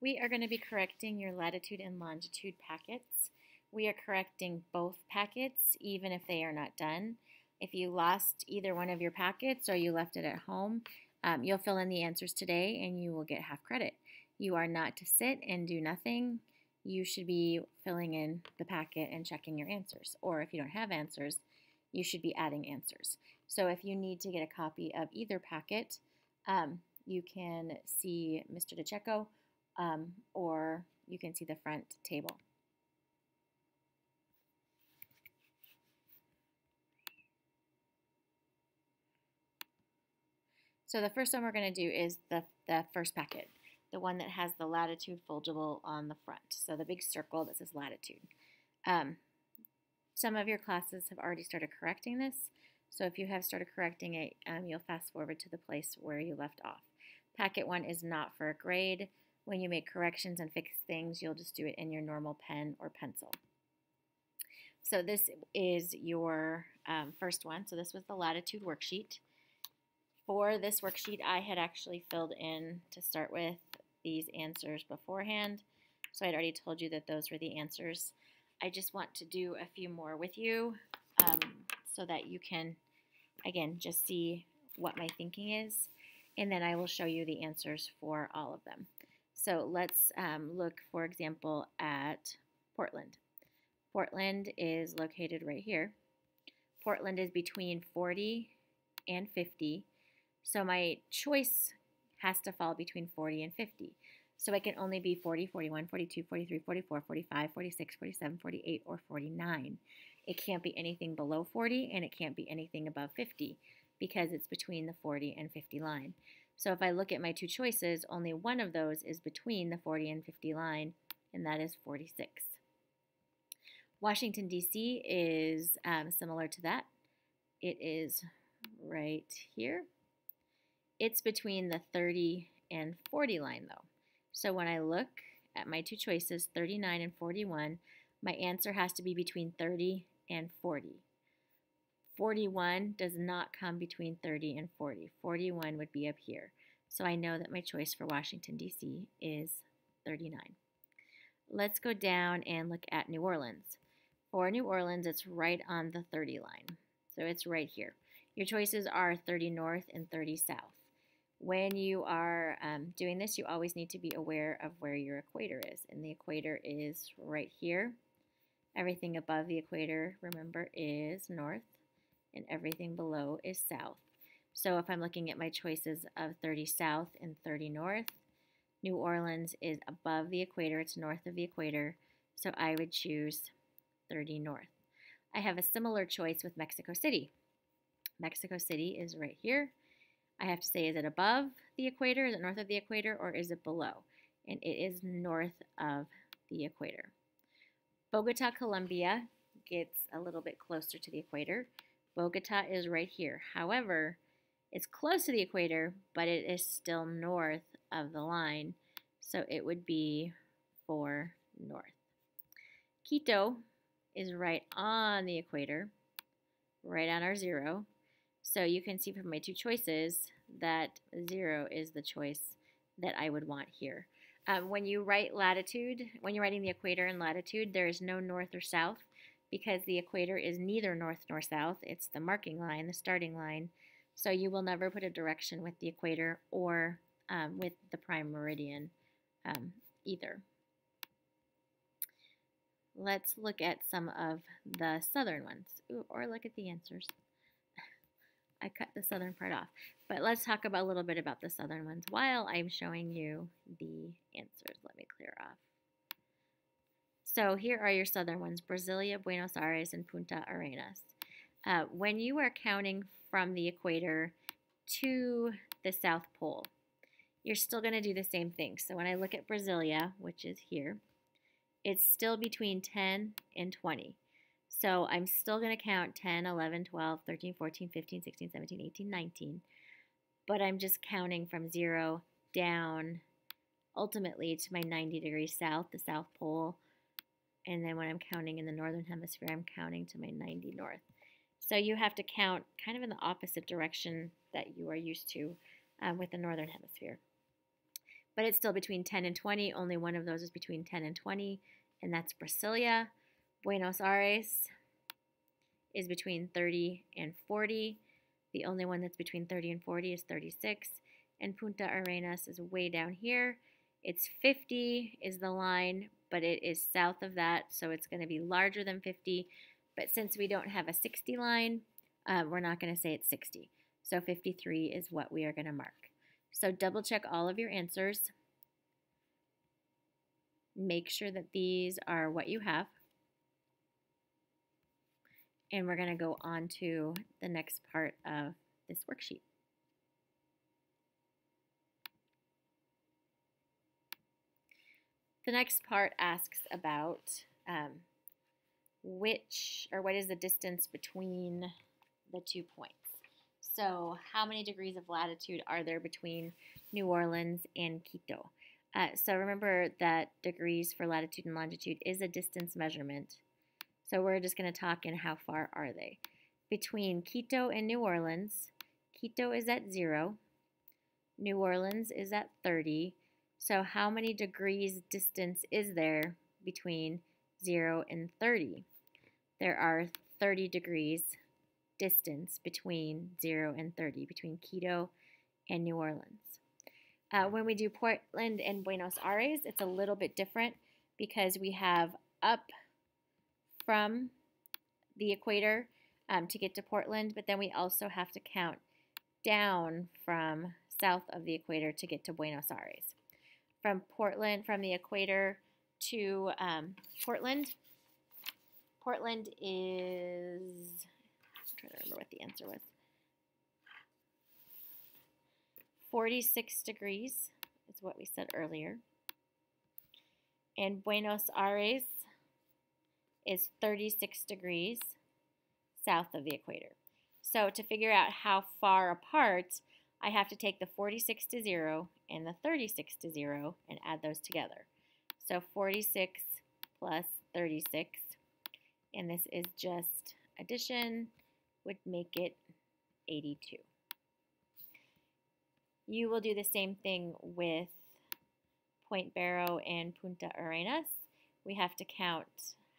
We are going to be correcting your latitude and longitude packets. We are correcting both packets, even if they are not done. If you lost either one of your packets or you left it at home, you'll fill in the answers today and you will get half credit. You are not to sit and do nothing. You should be filling in the packet and checking your answers. Or if you don't have answers, you should be adding answers. So if you need to get a copy of either packet, you can see Mr. DeCecco, or you can see the front table. So the first one we're going to do is the first packet, the one that has the latitude foldable on the front. So the big circle that says latitude. Some of your classes have already started correcting this. So if you have started correcting it, you'll fast forward to the place where you left off. Packet 1 is not for a grade. When you make corrections and fix things, you'll just do it in your normal pen or pencil. So this is your first one. So this was the latitude worksheet. For this worksheet, I had actually filled in, to start with, these answers beforehand. So I'd already told you that those were the answers. I just want to do a few more with you so that you can, again, just see what my thinking is. And then I will show you the answers for all of them. So let's look, for example, at Portland. Portland is located right here. Portland is between 40 and 50. So my choice has to fall between 40 and 50. So it can only be 40, 41, 42, 43, 44, 45, 46, 47, 48, or 49. It can't be anything below 40, and it can't be anything above 50 because it's between the 40 and 50 line. So if I look at my two choices, only one of those is between the 40 and 50 line, and that is 46. Washington, D.C. is similar to that. It is right here. It's between the 30 and 40 line, though. So when I look at my two choices, 39 and 41, my answer has to be between 30 and 40. 41 does not come between 30 and 40. 41 would be up here. So I know that my choice for Washington, D.C. is 39. Let's go down and look at New Orleans. For New Orleans, it's right on the 30 line. So it's right here. Your choices are 30 north and 30 south. When you are doing this, you always need to be aware of where your equator is. And the equator is right here. Everything above the equator, remember, is north. And everything below is south. So if I'm looking at my choices of 30 south and 30 north, New Orleans is above the equator. It's north of the equator. So I would choose 30 north. I have a similar choice with Mexico City. Mexico City is right here. I have to say, is it above the equator? Is it north of the equator, or is it below? And it is north of the equator. Bogota, Colombia gets a little bit closer to the equator. Bogota is right here. However, it's close to the equator, but it is still north of the line, so it would be for north. Quito is right on the equator, right on our 0. So you can see from my two choices that 0 is the choice that I would want here. When you write latitude, when you're writing the equator and latitude, there is no north or south because the equator is neither north nor south. It's the marking line, the starting line. So you will never put a direction with the equator or with the prime meridian either. Let's look at some of the southern ones. Ooh, or look at the answers. I cut the southern part off. But let's talk about a little bit about the southern ones while I'm showing you the answers. Let me clear off. So here are your southern ones: Brasilia, Buenos Aires, and Punta Arenas. When you are counting from the equator to the South Pole, you're still going to do the same thing. So when I look at Brasilia, which is here, it's still between 10 and 20. So I'm still going to count 10, 11, 12, 13, 14, 15, 16, 17, 18, 19. But I'm just counting from 0 down ultimately to my 90 degrees south, the South Pole. And then when I'm counting in the northern hemisphere, I'm counting to my 90 north. So you have to count kind of in the opposite direction that you are used to with the northern hemisphere. but it's still between 10 and 20. Only one of those is between 10 and 20, and that's Brasilia. Buenos Aires is between 30 and 40. The only one that's between 30 and 40 is 36. And Punta Arenas is way down here. It's 50 is the line, but it is south of that, so it's going to be larger than 50. But since we don't have a 60 line, we're not going to say it's 60. So 53 is what we are going to mark. So double check all of your answers. Make sure that these are what you have. And we're going to go on to the next part of this worksheet. The next part asks about what is the distance between the 2 points. So how many degrees of latitude are there between New Orleans and Quito? So remember that degrees for latitude and longitude is a distance measurement. So we're just going to talk in how far are they. Between Quito and New Orleans, Quito is at 0, New Orleans is at 30. So how many degrees distance is there between 0 and 30? There are 30 degrees distance between 0 and 30, between Quito and New Orleans. When we do Portland and Buenos Aires, it's a little bit different because we have up from the equator to get to Portland, but then we also have to count down from south of the equator to get to Buenos Aires. From the equator to Portland is, I'm trying to remember what the answer was, 46 degrees is what we said earlier. And Buenos Aires is 36 degrees south of the equator. So to figure out how far apart, I have to take the 46 to 0 and the 36 to 0 and add those together. So 46 plus 36, and this is just addition, would make it 82. You will do the same thing with Point Barrow and Punta Arenas. We have to count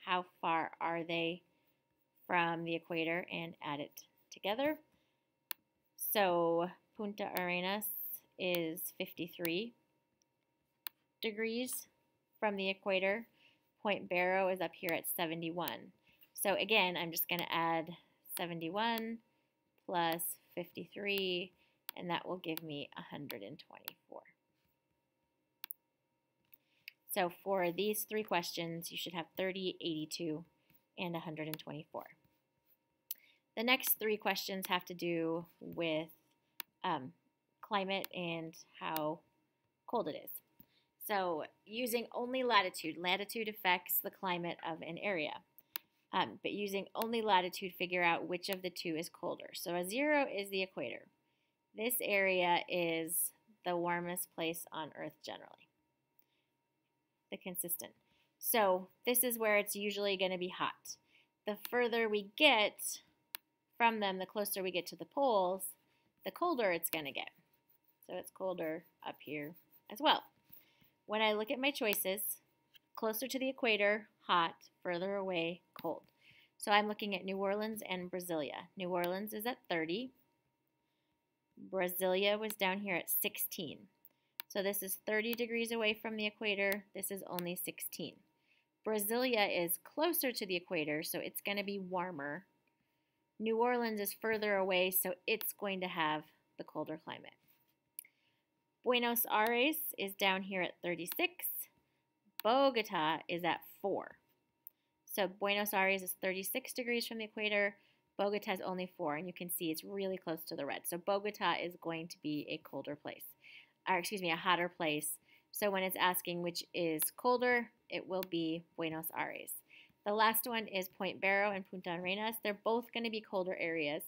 how far are they from the equator and add it together. So Punta Arenas is 53 degrees from the equator. Point Barrow is up here at 71. So again, I'm just going to add 71 plus 53, and that will give me 124. So for these three questions, you should have 30, 82, and 124. The next three questions have to do with climate and how cold it is. So using only latitude, latitude affects the climate of an area. But using only latitude, figure out which of the two is colder. So a 0 is the equator. This area is the warmest place on Earth generally, the consistent. So this is where it's usually going to be hot. The further we get from them, the closer we get to the poles, the colder it's going to get. So it's colder up here as well. When I look at my choices, closer to the equator, hot, further away, cold. So I'm looking at New Orleans and Brasilia. New Orleans is at 30. Brasilia was down here at 16. So this is 30 degrees away from the equator. This is only 16. Brasilia is closer to the equator, so it's going to be warmer. New Orleans is further away, so it's going to have the colder climate. Buenos Aires is down here at 36. Bogota is at 4. So Buenos Aires is 36 degrees from the equator. Bogota is only 4, and you can see it's really close to the red. So Bogota is going to be a colder place, or excuse me, a hotter place. So when it's asking which is colder, it will be Buenos Aires. The last one is Point Barrow and Punta Arenas. They're both going to be colder areas,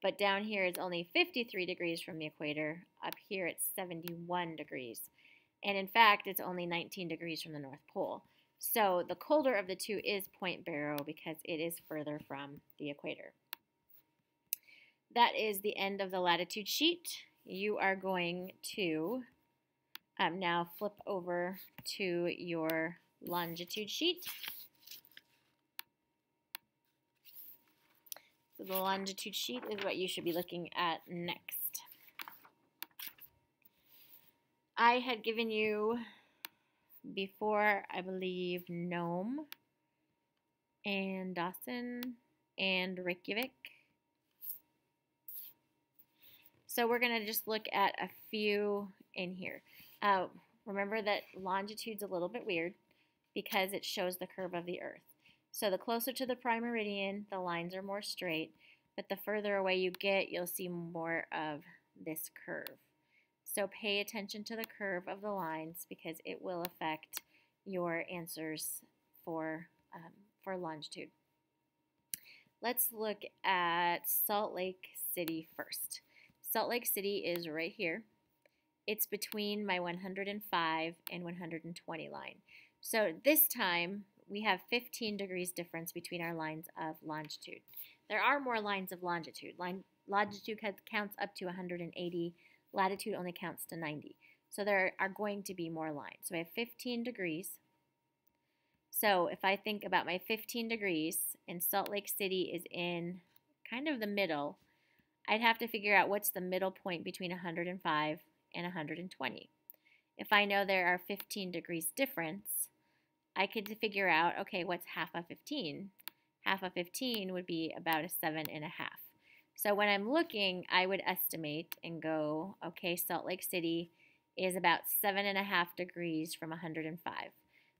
but down here is only 53 degrees from the equator. Up here it's 71 degrees. And in fact, it's only 19 degrees from the North Pole. So the colder of the two is Point Barrow because it is further from the equator. That is the end of the latitude sheet. You are going to Now flip over to your longitude sheet. So the longitude sheet is what you should be looking at next. I had given you before, I believe, Nome and Dawson and Reykjavik. So we're going to just look at a few in here. Remember that longitude's a little bit weird because it shows the curve of the Earth. So the closer to the prime meridian, the lines are more straight, but the further away you get, you'll see more of this curve. So pay attention to the curve of the lines because it will affect your answers for longitude. Let's look at Salt Lake City first. Salt Lake City is right here. It's between my 105 and 120 line. So this time we have 15 degrees difference between our lines of longitude. There are more lines of longitude. Longitude counts up to 180. Latitude only counts to 90. So there are going to be more lines. So I have 15 degrees. So if I think about my 15 degrees and Salt Lake City is in kind of the middle, I'd have to figure out what's the middle point between 105 and 120. If I know there are 15 degrees difference, I could figure out, okay, what's half of 15? Half of 15 would be about a 7.5. So when I'm looking, I would estimate and go, okay, Salt Lake City is about 7.5 degrees from 105.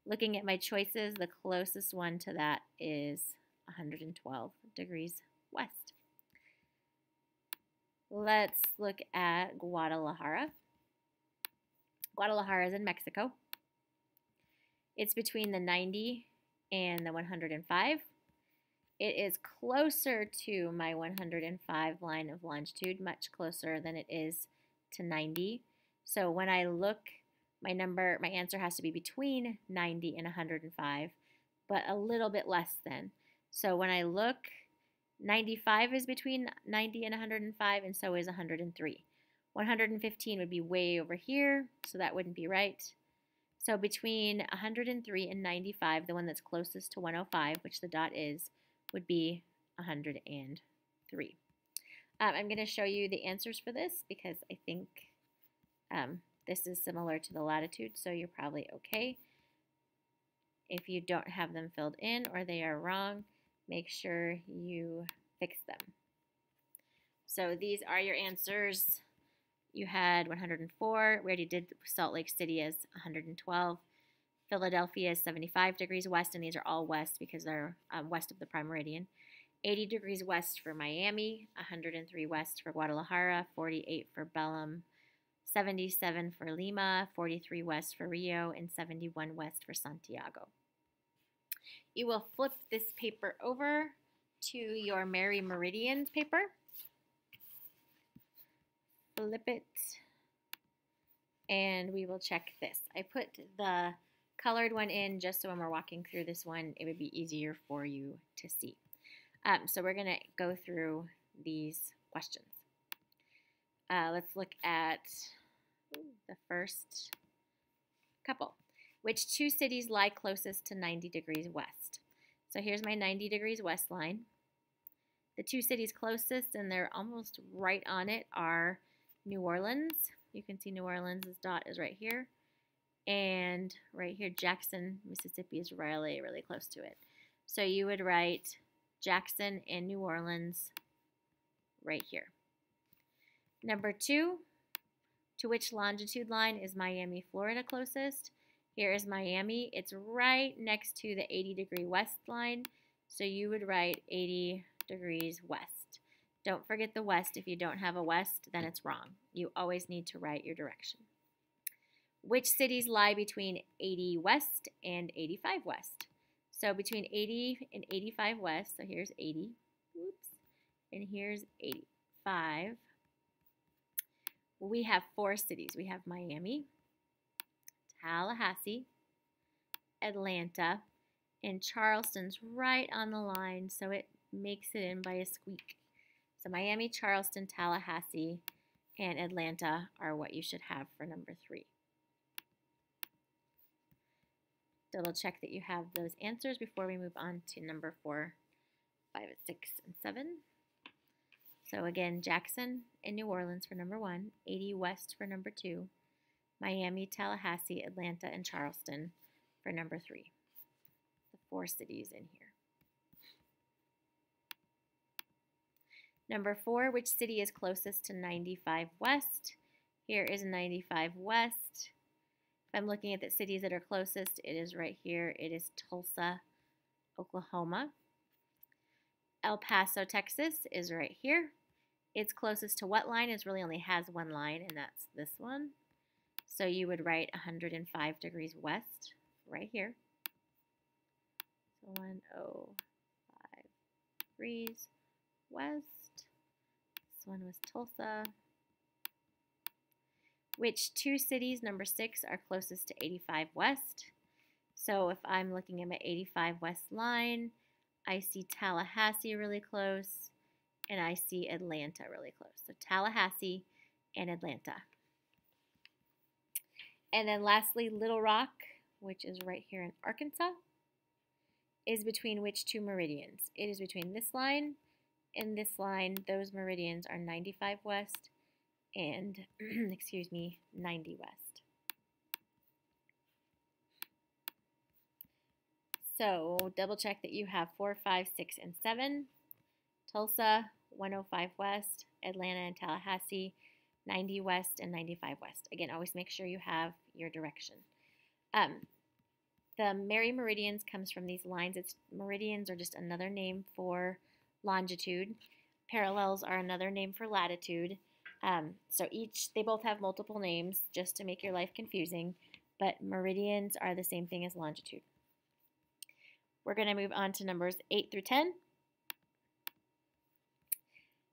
Looking at my choices, the closest one to that is 112 degrees west. Let's look at Guadalajara. Guadalajara is in Mexico. It's between the 90 and the 105. It is closer to my 105 line of longitude, much closer than it is to 90. So when I look, my answer has to be between 90 and 105, but a little bit less than. So when I look, 95 is between 90 and 105, and so is 103. 115 would be way over here, so that wouldn't be right. So between 103 and 95, the one that's closest to 105, which the dot is, would be 103. I'm going to show you the answers for this because I think this is similar to the latitude, so you're probably okay. If you don't have them filled in or they are wrong, make sure you fix them. So these are your answers. You had 104. We already did Salt Lake City as 112. Philadelphia is 75 degrees west, and these are all west because they're west of the prime meridian. 80 degrees west for Miami, 103 west for Guadalajara, 48 for Belém, 77 for Lima, 43 west for Rio, and 71 west for Santiago. You will flip this paper over to your Merry Meridians paper. Flip it, and we will check this. I put the colored one in just so when we're walking through this one, it would be easier for you to see. So we're going to go through these questions. Let's look at the first couple. Which two cities lie closest to 90 degrees west? So here's my 90 degrees west line. The two cities closest, and they're almost right on it, are New Orleans. You can see New Orleans' dot is right here. And right here, Jackson, Mississippi is really, really close to it. So you would write Jackson and New Orleans right here. Number 2, to which longitude line is Miami, Florida closest? Here is Miami. It's right next to the 80 degree west line. So you would write 80 degrees west. Don't forget the west. If you don't have a west, then it's wrong. You always need to write your direction. Which cities lie between 80 west and 85 west? So between 80 and 85 west, so here's 80, oops, and here's 85. We have 4 cities. We have Miami, Tallahassee, Atlanta, and Charleston's right on the line, so it makes it in by a squeak. So Miami, Charleston, Tallahassee, and Atlanta are what you should have for number 3. double check that you have those answers before we move on to number 4, 5, 6, and 7. So again, Jackson and New Orleans for number 1, 80 West for number 2, Miami, Tallahassee, Atlanta, and Charleston for number 3. The 4 cities in here. Number 4, which city is closest to 95 West? Here is 95 West. If I'm looking at the cities that are closest, it is right here. It is Tulsa, Oklahoma. El Paso, Texas is right here. It's closest to what line? It really only has one line, and that's this one. So you would write 105 degrees west right here. So 105 degrees west. This one was Tulsa. Which 2 cities, number 6, are closest to 85 West? So if I'm looking at my 85 West line, I see Tallahassee really close, and I see Atlanta really close. So Tallahassee and Atlanta. And then lastly, Little Rock, which is right here in Arkansas, is between which 2 meridians? It is between this line and this line. Those meridians are 95 West and, excuse me, 90 West. So double check that you have 4, 5, 6, and 7. Tulsa, 105 West, Atlanta and Tallahassee, 90 West and 95 West. Again, always make sure you have your direction. The Mary Meridians comes from these lines. Meridians are just another name for longitude. Parallels are another name for latitude. So they both have multiple names just to make your life confusing, but meridians are the same thing as longitude. We're going to move on to numbers 8 through 10.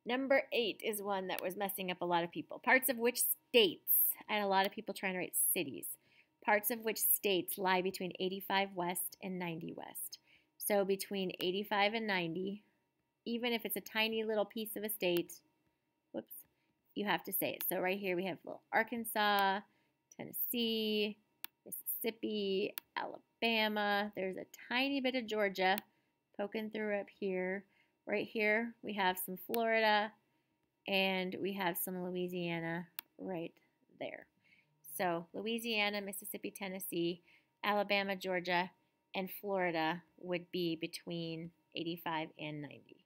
Number 8 is one that was messing up a lot of people. Parts of which states, I had a lot of people trying to write cities. Parts of which states lie between 85 West and 90 West. So between 85 and 90, even if it's a tiny little piece of a state, whoops, you have to say it. So right here we have little Arkansas, Tennessee, Mississippi, Alabama. There's a tiny bit of Georgia poking through up here. Right here we have some Florida, and we have some Louisiana right there. So Louisiana, Mississippi, Tennessee, Alabama, Georgia, and Florida would be between 85 and 90.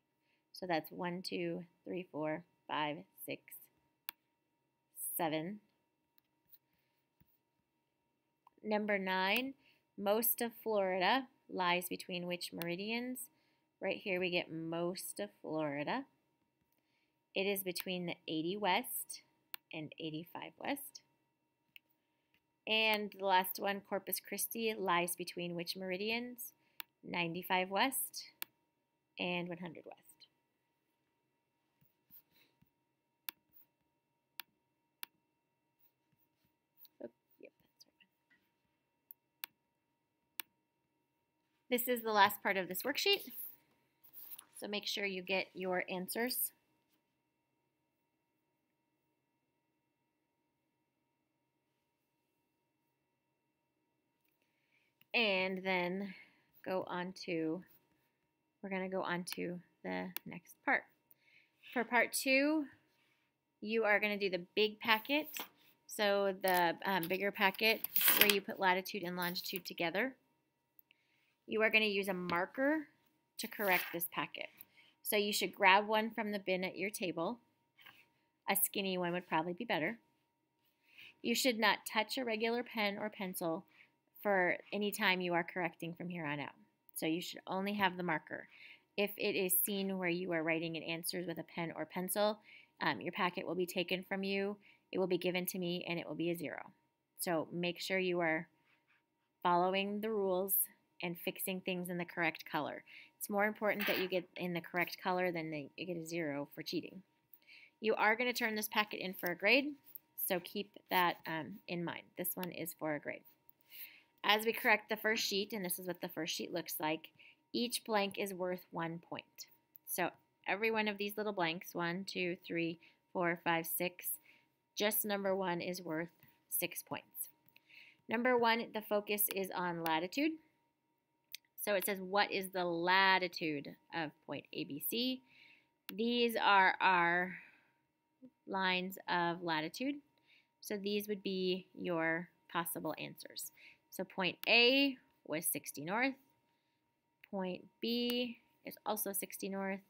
So that's 1, 2, 3, 4, 5, 6, 7. Number 9, most of Florida lies between which meridians? Right here we get most of Florida. It is between the 80 West and 85 West. And the last one, Corpus Christi, lies between which meridians? 95 West and 100 West. Oh, yep, that's right. This is the last part of this worksheet. So make sure you get your answers. And then we're going to go on to the next part. For part 2, you are going to do the big packet. So the bigger packet where you put latitude and longitude together. You are going to use a marker to correct this packet. So you should grab one from the bin at your table. A skinny one would probably be better. You should not touch a regular pen or pencil for any time you are correcting from here on out. So you should only have the marker. If it is seen where you are writing in answers with a pen or pencil, your packet will be taken from you, it will be given to me, and it will be a 0. So make sure you are following the rules and fixing things in the correct color. It's more important that you get in the correct color than that you get a 0 for cheating. You are going to turn this packet in for a grade, so keep that in mind. This one is for a grade. As we correct the first sheet, and this is what the first sheet looks like, each blank is worth 1 point. So every one of these little blanks, 1, 2, 3, 4, 5, 6, just number 1 is worth 6 points. Number 1, the focus is on latitude. So it says, what is the latitude of point ABC? These are our lines of latitude. So these would be your possible answers. So point A was 60 north. Point B is also 60 north.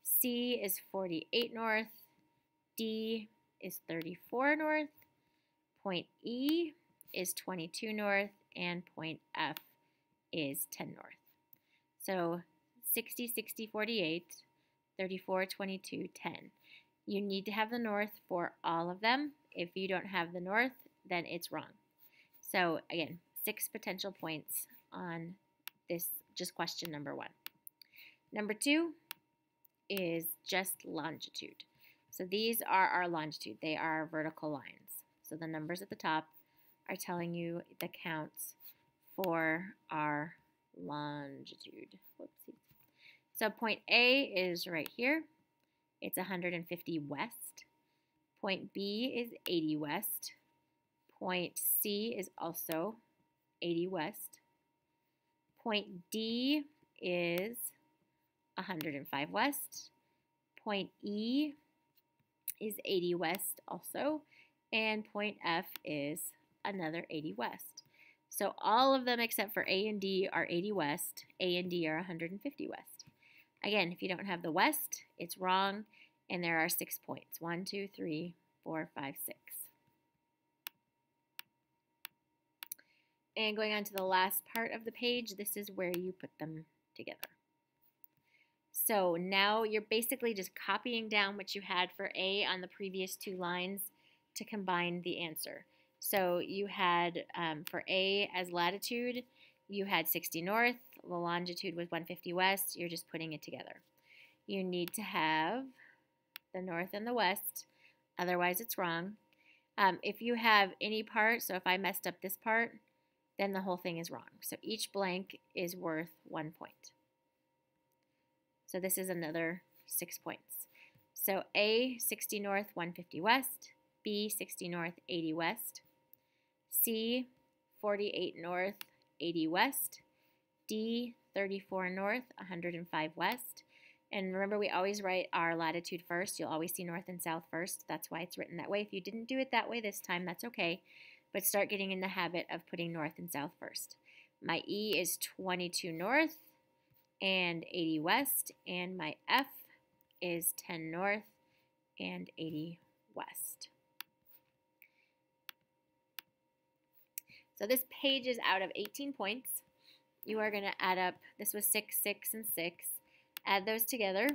C is 48 north. D is 34 north. Point E is 22 north. And point F is 10 north. So 60, 60, 48, 34, 22, 10. You need to have the north for all of them. If you don't have the north, then it's wrong. So again, 6 potential points on this, just question number 1. Number 2 is just longitude. So these are our longitude. They are vertical lines. So the numbers at the top are telling you the counts for our longitude. Whoopsie. So point A is right here. It's 150 west. Point B is 80 west. Point C is also 80 west. Point D is 105 west. Point E is 80 west also. And point F is another 80 west. So all of them except for A and D are 80 west. A and D are 150 west. Again, if you don't have the west, it's wrong. And there are 6 points. 1, 2, 3, 4, 5, 6. And going on to the last part of the page, this is where you put them together. So now you're basically just copying down what you had for A on the previous 2 lines to combine the answer. So you had for A as latitude, you had 60 north, the longitude was 150 west, you're just putting it together. You need to have the north and the west, otherwise it's wrong. If you have any part, so if I messed up this part, then the whole thing is wrong. So each blank is worth 1 point. So this is another 6 points. So A, 60 north, 150 west. B, 60 north, 80 west. C, 48 north, 80 west. D, 34 north, 105 west. And remember, we always write our latitude first. You'll always see north and south first. That's why it's written that way. If you didn't do it that way this time, that's okay. But start getting in the habit of putting north and south first. My E is 22 north and 80 west. And my F is 10 north and 80 west. So this page is out of 18 points. You are going to add up, this was 6, 6, and 6. Add those together.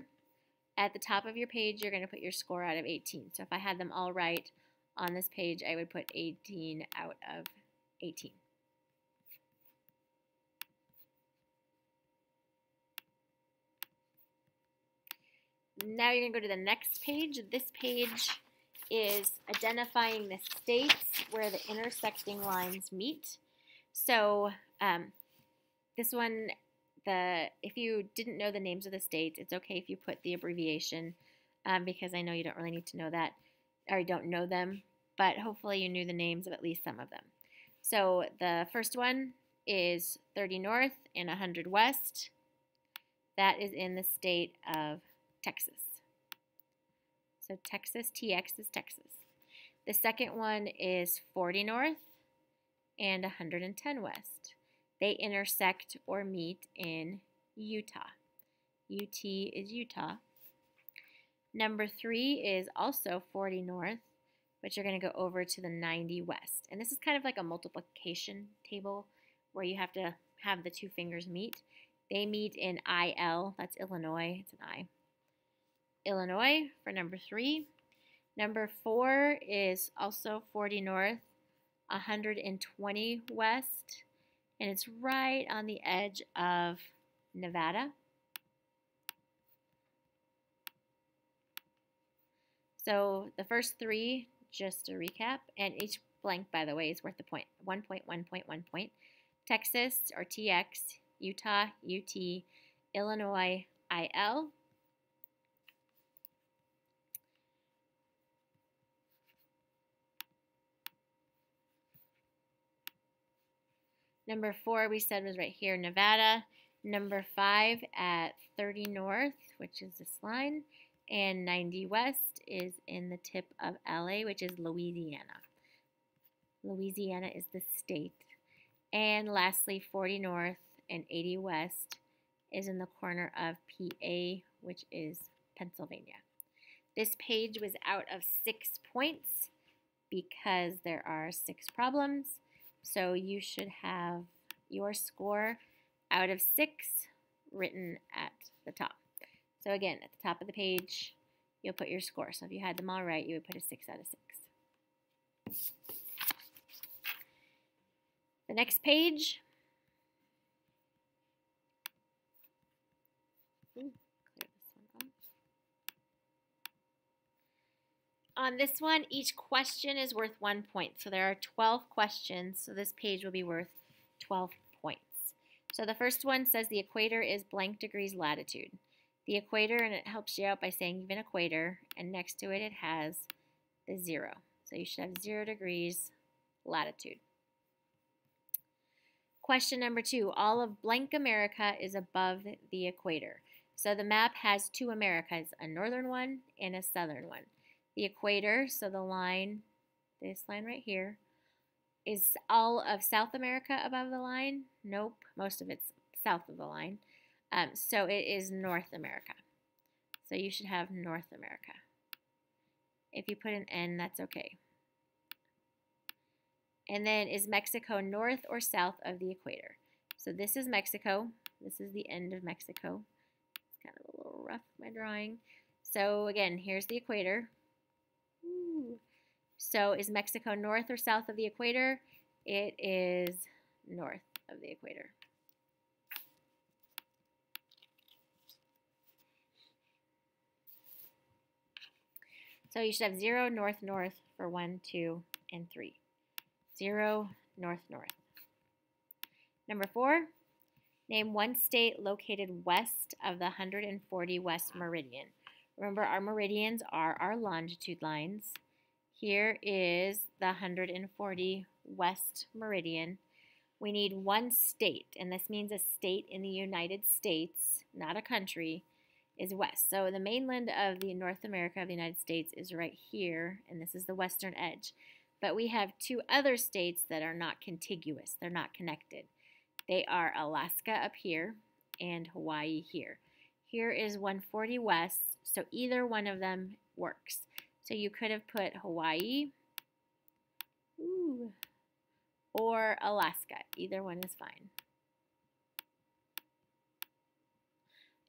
At the top of your page, you're going to put your score out of 18. So if I had them all right on this page, I would put 18 out of 18. Now you're going to go to the next page. This page is identifying the states where the intersecting lines meet. So this one, if you didn't know the names of the states, it's okay if you put the abbreviation because I know you don't really need to know that, or you don't know them, but hopefully you knew the names of at least some of them. So the first one is 30 north and 100 west. That is in the state of Texas. So Texas, TX is Texas. The second one is 40 north and 110 west. They intersect or meet in Utah. UT is Utah. Number 3 is also 40 north, but you're going to go over to the 90 west. And this is kind of like a multiplication table where you have to have the 2 fingers meet. They meet in IL, that's Illinois, it's an I. Illinois for number 3. Number 4 is also 40 north, 120 west, and it's right on the edge of Nevada. So the first 3, just to recap, and each blank, by the way, is worth a point. 1 point, 1 point, 1 point. Texas, or TX, Utah, UT, Illinois, IL. Number 4 we said was right here, Nevada. Number 5 at 30 north, which is this line, and 90 west is in the tip of LA, which is Louisiana. Louisiana is the state. And lastly, 40 north and 80 west is in the corner of PA, which is Pennsylvania. This page was out of 6 points because there are 6 problems. So you should have your score out of 6 written at the top. So again, at the top of the page, you'll put your score. So if you had them all right, you would put a 6 out of 6. The next page. Clear this one off. On this one, each question is worth 1 point. So there are 12 questions, so this page will be worth 12 points. So the first one says the equator is blank degrees latitude. The equator, and it helps you out by saying even equator, and next to it, it has the 0. So you should have 0 degrees latitude. Question number 2, all of blank America is above the equator. So the map has 2 Americas, a northern one and a southern one. The equator, so the line, this line right here, is all of South America above the line? Nope, most of it's south of the line. So it is North America. So you should have North America. If you put an N, that's okay. And then is Mexico north or south of the equator? So this is Mexico. This is the end of Mexico. It's kind of a little rough, my drawing. So again, here's the equator. Ooh. So is Mexico north or south of the equator? It is north of the equator. So you should have 0, north, north for 1, 2, and 3. 0, north, north. Number 4, name one state located west of the 140 west meridian. Remember, our meridians are our longitude lines. Here is the 140 west meridian. We need one state, and this means a state in the United States, not a country, is west. So the mainland of the North America of the United States is right here, and this is the western edge. But we have 2 other states that are not contiguous. They're not connected. They are Alaska up here and Hawaii here. Here is 140 west, so either one of them works. So you could have put Hawaii or Alaska. Either one is fine.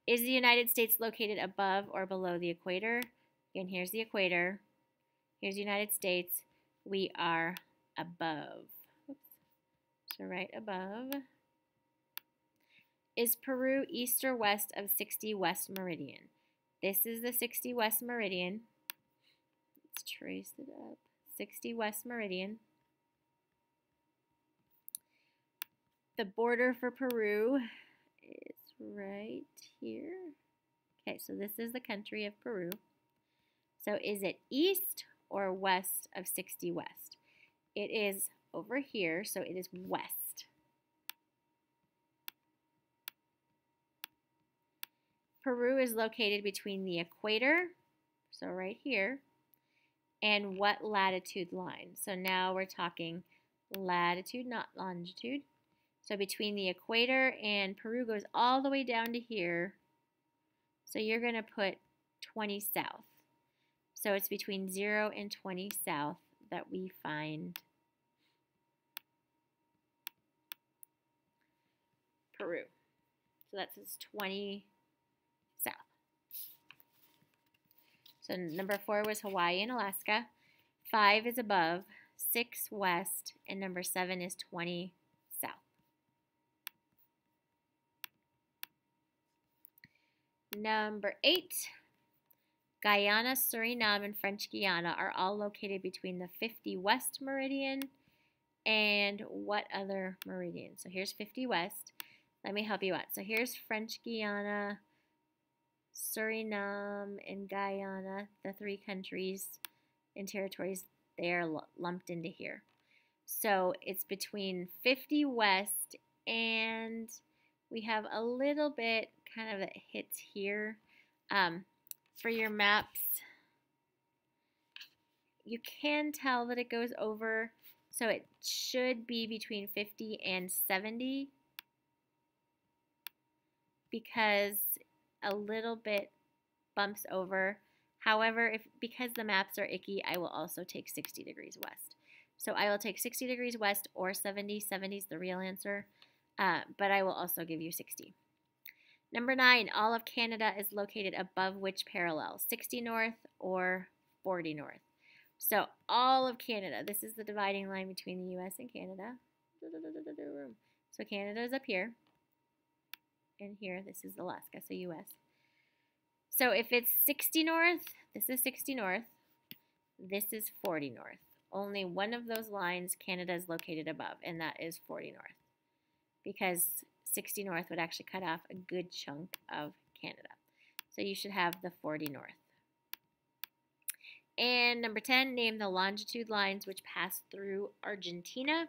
Is the United States located above or below the equator? Again, here's the equator. Here's the United States. We are above. Oops. So right above. Is Peru east or west of 60 west meridian? This is the 60 west meridian. Let's trace it up. 60 west meridian. The border for Peru is right here. Okay, so this is the country of Peru. So is it east or west of 60 west? It is over here, so it is west. Peru is located between the equator, so right here, and what latitude line? So now we're talking latitude, not longitude. So between the equator and Peru goes all the way down to here. So you're going to put 20 south. So it's between 0 and 20 south that we find Peru. So that says 20 south. So number 4 was Hawaii and Alaska. 5 is above, 6 west, and number 7 is 20 south. Number 8, Guyana, Suriname, and French Guiana are all located between the 50 west meridian and what other meridian? So here's 50 west. Let me help you out. So here's French Guiana, Suriname, and Guyana, the 3 countries and territories. They are lumped into here. So it's between 50 west and we have a little bit kind of that hits here. For your maps, you can tell that it goes over, so it should be between 50 and 70 because a little bit bumps over. However, because the maps are icky, I will also take 60 degrees west. So I will take 60 degrees west or 70. 70 is the real answer, but I will also give you 60. Number 9, all of Canada is located above which parallel? 60 north or 40 north? So all of Canada, this is the dividing line between the U.S. and Canada. So Canada is up here, and here, this is Alaska, so U.S. So if it's 60 north, this is 60 north, this is 40 north. Only one of those lines Canada is located above, and that is 40 north, because 60 north would actually cut off a good chunk of Canada. So you should have the 40 north. And number 10, name the longitude lines which pass through Argentina.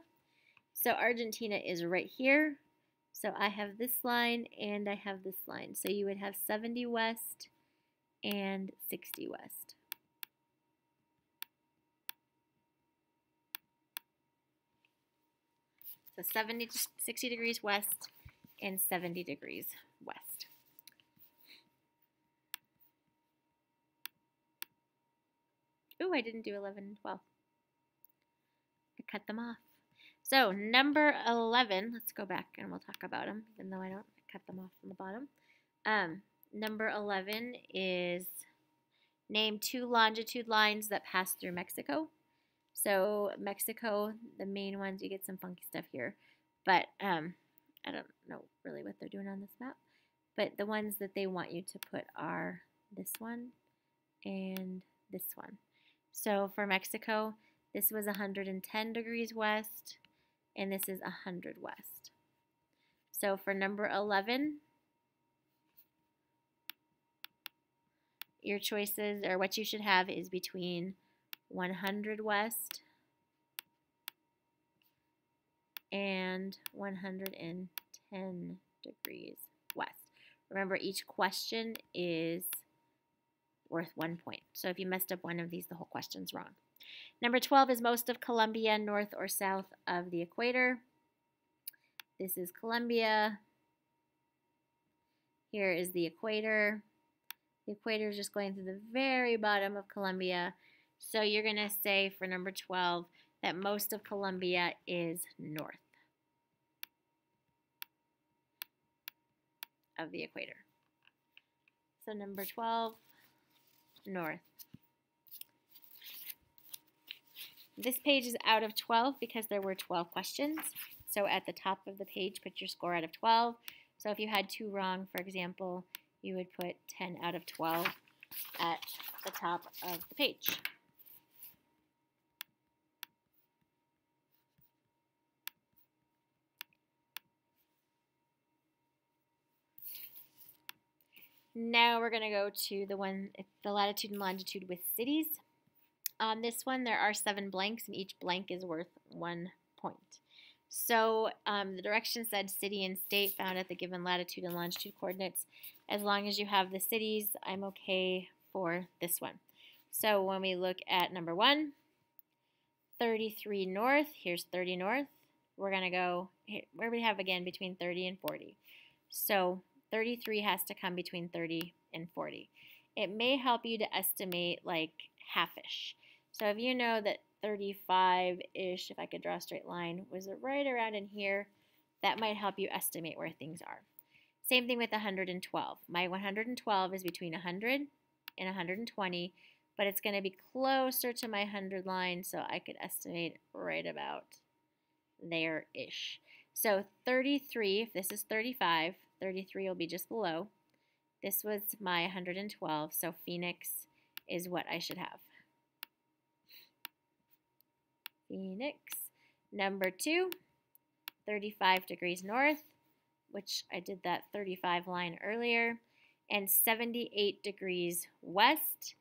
So Argentina is right here. So I have this line and I have this line. So you would have 70 west and 60 west. So 70 to 60 degrees west and 70 degrees west. Ooh, I didn't do 11 and 12. I cut them off. So number 11, let's go back and we'll talk about them, even though I don't cut them off from the bottom. Number 11 is name 2 longitude lines that pass through Mexico. So Mexico, the main ones, you get some funky stuff here, but I don't know really what they're doing on this map. But the ones that they want you to put are this one and this one. So for Mexico, this was 110 degrees west, and this is 100 west. So for number 11, your choices, or what you should have, is between 100 west and 110 degrees west. Remember, each question is worth 1 point. So if you messed up one of these, the whole question's wrong. Number 12 is most of Colombia north or south of the equator. This is Colombia. Here is the equator. The equator is just going through the very bottom of Colombia. So you're going to say for number 12 that most of Colombia is north of the equator. So number 12, north. This page is out of 12 because there were 12 questions. So at the top of the page, put your score out of 12. So if you had 2 wrong, for example, you would put 10 out of 12 at the top of the page. Now we're going to go to the latitude and longitude with cities. On this one, there are 7 blanks, and each blank is worth 1 point. So the direction said city and state found at the given latitude and longitude coordinates. As long as you have the cities, I'm okay for this one. So when we look at number 1, 33 north, here's 30 north. We're going to go, where we have again between 30 and 40. So 33 has to come between 30 and 40. It may help you to estimate like half-ish. So if you know that 35-ish, if I could draw a straight line, was right around in here, that might help you estimate where things are. Same thing with 112. My 112 is between 100 and 120, but it's going to be closer to my 100 line, so I could estimate right about there-ish. So 33, if this is 35, 33 will be just below. This was my 112, so Phoenix is what I should have. Phoenix. Number 2, 35 degrees north, which I did that 35 line earlier, and 78 degrees west.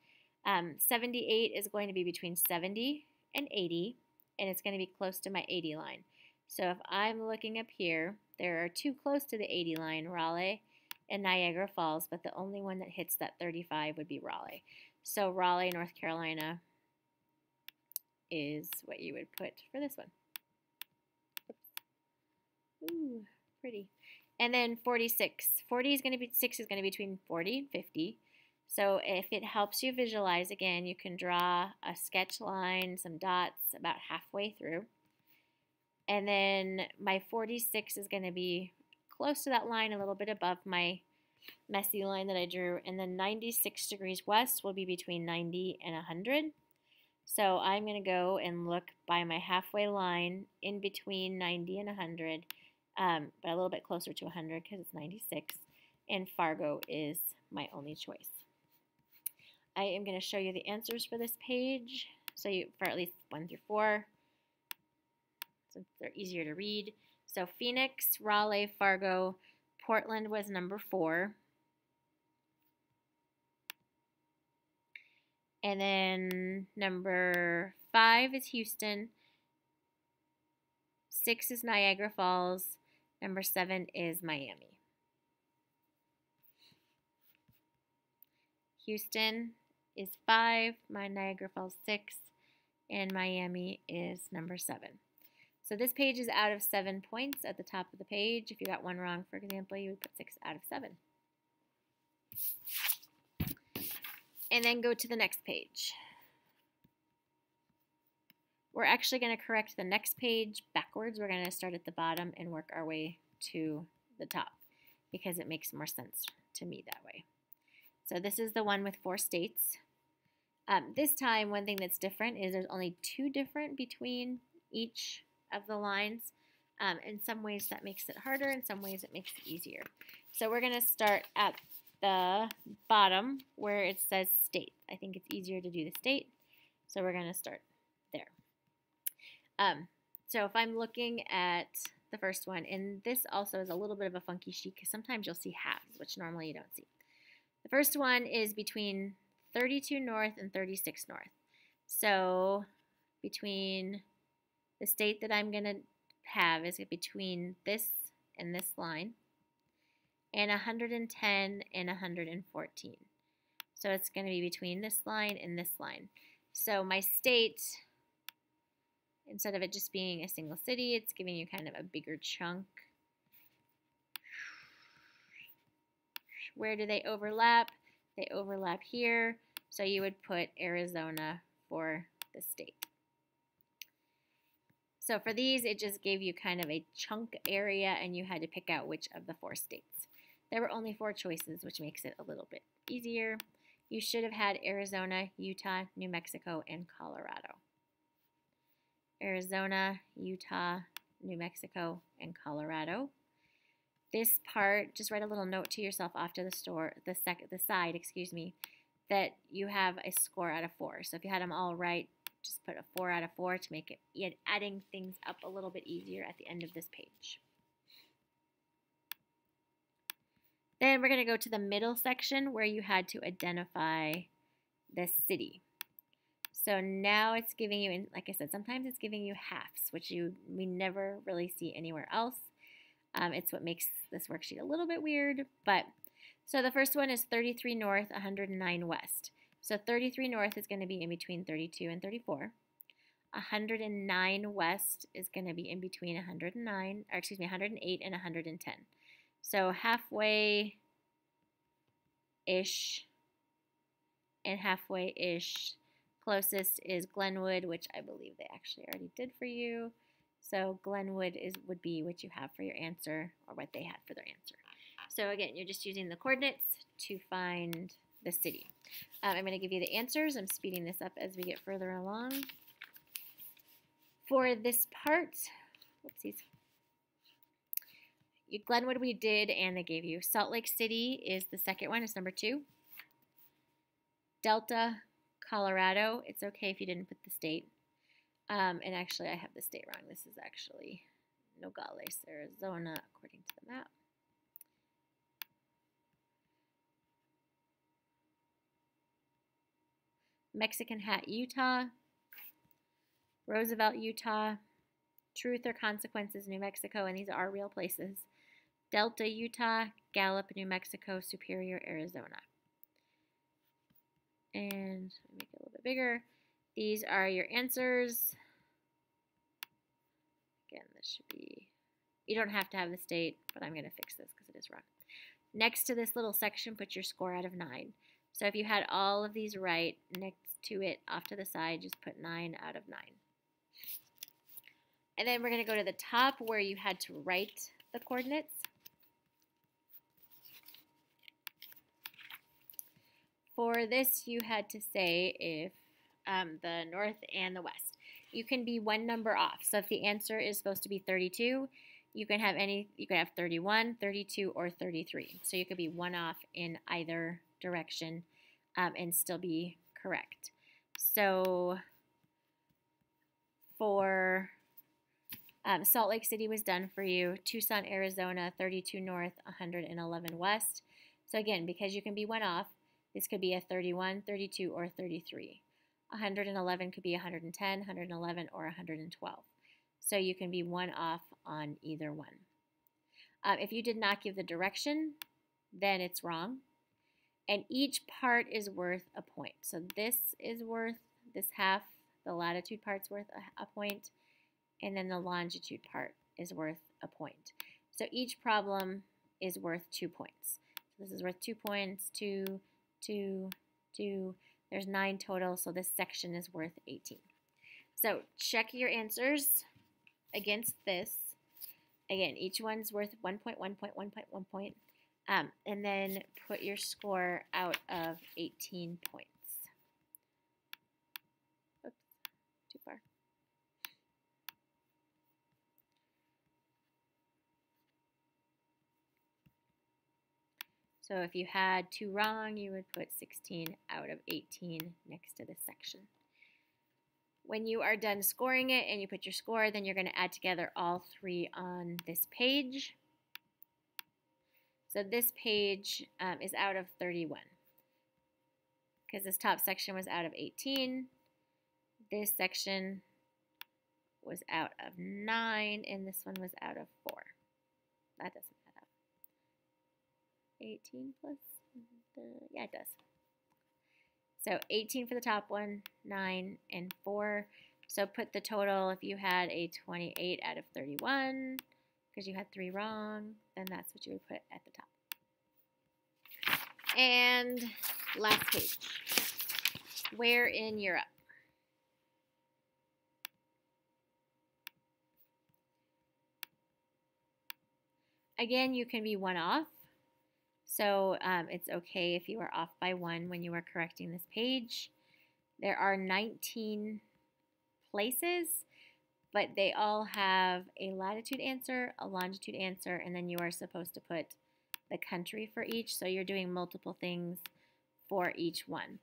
78 is going to be between 70 and 80, and it's going to be close to my 80 line. So if I'm looking up here, there are two close to the 80 line, Raleigh and Niagara Falls, but the only one that hits that 35 would be Raleigh. So Raleigh, North Carolina is what you would put for this one. Ooh, pretty. And then 46. 40 is going to be, 6 is going to be between 40 and 50. So if it helps you visualize, again, you can draw a sketch line, some dots about halfway through. And then my 46 is going to be close to that line, a little bit above my messy line that I drew. And then 96 degrees west will be between 90 and 100. So I'm going to go and look by my halfway line in between 90 and 100, but a little bit closer to 100 because it's 96. And Fargo is my only choice. I am going to show you the answers for this page, so for at least 1 through 4, since they're easier to read. So Phoenix, Raleigh, Fargo, Portland was number 4. And then number 5 is Houston. 6 is Niagara Falls. Number 7 is Miami. Houston is 5, my Niagara Falls 6, and Miami is number 7. So this page is out of 7 points at the top of the page. If you got one wrong, for example, you would put 6 out of 7. And then go to the next page. We're actually going to correct the next page backwards. We're going to start at the bottom and work our way to the top because it makes more sense to me that way. So this is the one with 4 states. This time, one thing that's different is there's only 2 different between each of the lines. In some ways that makes it harder, in some ways it makes it easier. So we're going to start at the bottom where it says state. I think it's easier to do the state, so we're going to start there. So if I'm looking at the first one, and this also is a little bit of a funky sheet because sometimes you'll see halves, which normally you don't see. The first one is between 32 north and 36 north. So between the state that I'm going to have is between this and this line, and 110 and 114. So it's going to be between this line and this line. So my state, instead of it just being a single city, it's giving you kind of a bigger chunk. Where do they overlap? They overlap here. So you would put Arizona for the state. So for these, it just gave you kind of a chunk area, and you had to pick out which of the 4 states. There were only 4 choices, which makes it a little bit easier. You should have had Arizona, Utah, New Mexico, and Colorado. Arizona, Utah, New Mexico, and Colorado. This part, just write a little note to yourself off to the side, that you have a score out of 4. So if you had them all right, just put a 4 out of 4 to make it adding things up a little bit easier at the end of this page. Then we're going to go to the middle section where you had to identify the city. So now it's giving you, and like I said, sometimes it's giving you halves, which we never really see anywhere else. It's what makes this worksheet a little bit weird. But so the first one is 33 north, 109 west. So 33 north is going to be in between 32 and 34. 109 west is going to be in between 108 and 110. So halfway-ish and halfway-ish. Closest is Glenwood, which I believe they actually already did for you. So Glenwood would be what you have for your answer, or what they had for their answer. So again, you're just using the coordinates to find the city. I'm going to give you the answers. I'm speeding this up as we get further along. For this part, whoopsies. Glenwood we did, and they gave you. Salt Lake City is the second one. It's number 2. Delta, Colorado. It's okay if you didn't put the state. And actually, I have the state wrong. This is actually Nogales, Arizona, according to the map. Mexican Hat, Utah. Roosevelt, Utah. Truth or Consequences, New Mexico, and these are real places. Delta, Utah. Gallup, New Mexico. Superior, Arizona. And make it a little bit bigger. These are your answers. Again, this should be, you don't have to have the state, but I'm going to fix this because it is wrong. Next to this little section, put your score out of 9. So if you had all of these right, next to it, off to the side, just put 9 out of 9. And then we're going to go to the top where you had to write the coordinates. For this, you had to say if the north and the west. You can be one number off. So if the answer is supposed to be 32, you can have 31, 32, or 33. So you could be one off in either direction and still be correct. So for Salt Lake City was done for you. Tucson, Arizona, 32 north, 111 west. So again, because you can be one off, this could be a 31, 32, or 33. 111 could be 110, 111, or 112. So you can be one off on either one. If you did not give the direction, then it's wrong. And each part is worth a point. So this is worth, this half, the latitude part's worth a point, and then the longitude part is worth a point. So each problem is worth 2 points. So this is worth 2 points, 2, 2, 2. There's 9 total, so this section is worth 18. So check your answers against this. Again, each one's worth 1 point, 1 point, 1 point, 1 point. And then put your score out of 18 points. Oops, too far. So if you had 2 wrong, you would put 16 out of 18 next to this section. When you are done scoring it and you put your score, then you're going to add together all 3 on this page. So this page is out of 31 because this top section was out of 18. This section was out of 9, and this one was out of 4. That doesn't add up. 18 plus, yeah, it does. So 18 for the top one, 9, and 4. So put the total, if you had a 28 out of 31, because you had 3 wrong, then that's what you would put at the top. And last page. Where in Europe? Again, you can be one off. So it's okay if you are off by 1 when you are correcting this page. There are 19 places, but they all have a latitude answer, a longitude answer, and then you are supposed to put the country for each. So you're doing multiple things for each one.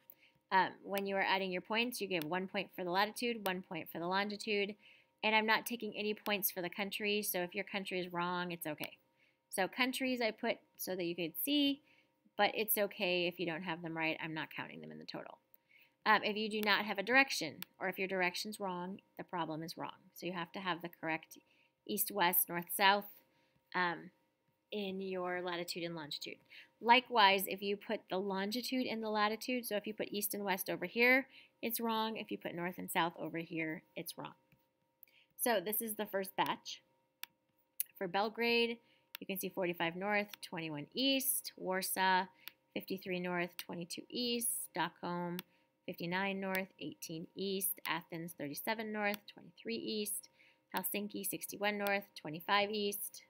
When you are adding your points, you give 1 point for the latitude, 1 point for the longitude, and I'm not taking any points for the country, so if your country is wrong, it's okay. So countries I put so that you could see, but it's okay if you don't have them right. I'm not counting them in the total. If you do not have a direction, or if your direction's wrong, the problem is wrong. So you have to have the correct east, west, north, south in your latitude and longitude. Likewise, if you put the longitude in the latitude, so if you put east and west over here, it's wrong. If you put north and south over here, it's wrong. So this is the first batch. For Belgrade, you can see 45 north, 21 east. Warsaw, 53 north, 22 east. Stockholm, 59 north, 18 east. Athens, 37 north, 23 east. Helsinki, 61 north, 25 east.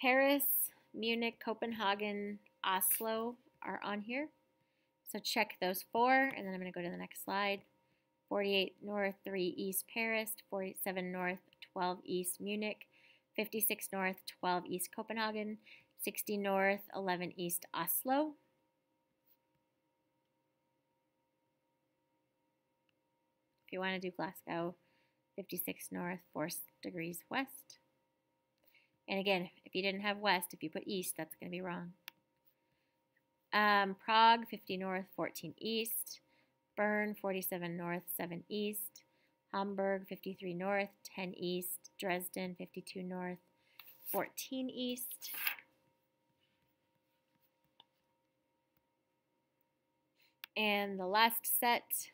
Paris, Munich, Copenhagen, Oslo are on here. So check those 4, and then I'm going to go to the next slide. 48 north, 3 east Paris, 47 north, 12 east Munich, 56 north, 12 east Copenhagen, 60 north, 11 east Oslo. If you want to do Glasgow, 56 north, 4 degrees west. And again, if you didn't have west, if you put east, that's going to be wrong. Prague, 50 north, 14 east. Bern, 47 north, 7 east. Hamburg, 53 north, 10 east. Dresden, 52 north, 14 east. And the last set,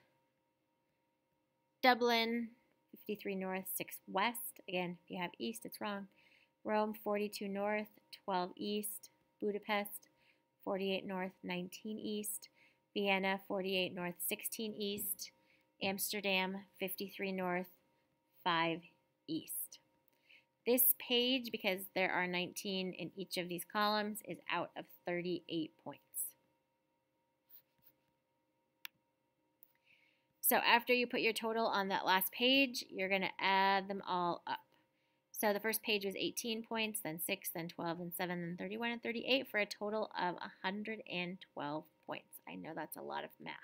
Dublin, 53 north, 6 west. Again, if you have east, it's wrong. Rome, 42 north, 12 east. Budapest, 48 north, 19 east. Vienna, 48 north, 16 east. Amsterdam, 53 north, 5 east. This page, because there are 19 in each of these columns, is out of 38 points. So after you put your total on that last page, you're going to add them all up. So the first page was 18 points, then 6, then 12, then 7, then 31, and 38 for a total of 112 points. I know that's a lot of math.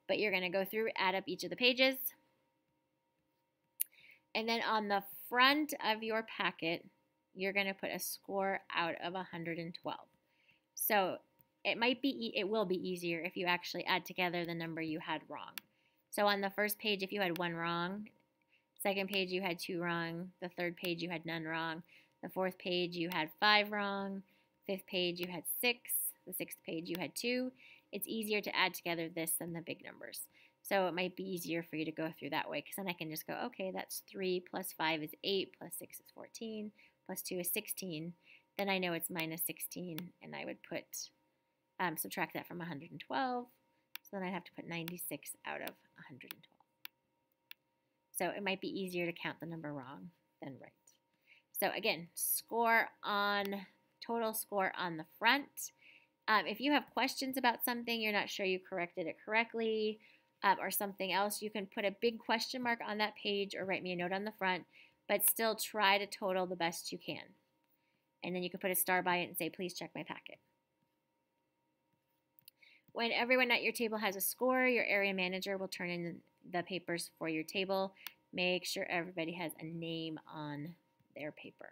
But you're going to go through, add up each of the pages. And then on the front of your packet, you're going to put a score out of 112. So it will be easier if you actually add together the number you had wrong. So on the first page, if you had 1 wrong, second page you had 2 wrong, the third page you had none wrong, the fourth page you had 5 wrong, fifth page you had 6, the sixth page you had 2. It's easier to add together this than the big numbers. So it might be easier for you to go through that way, because then I can just go, okay, that's 3 plus 5 is 8, plus 6 is 14, plus 2 is 16. Then I know it's minus 16, and I would put, subtract that from 112. So then I'd have to put 96 out of 112. So it might be easier to count the number wrong than right. So again, total score on the front. If you have questions about something, you're not sure you corrected it correctly, or something else, you can put a big question mark on that page or write me a note on the front, but still try to total the best you can. And then you can put a star by it and say, please check my packet. When everyone at your table has a score, your area manager will turn in the papers for your table. Make sure everybody has a name on their paper.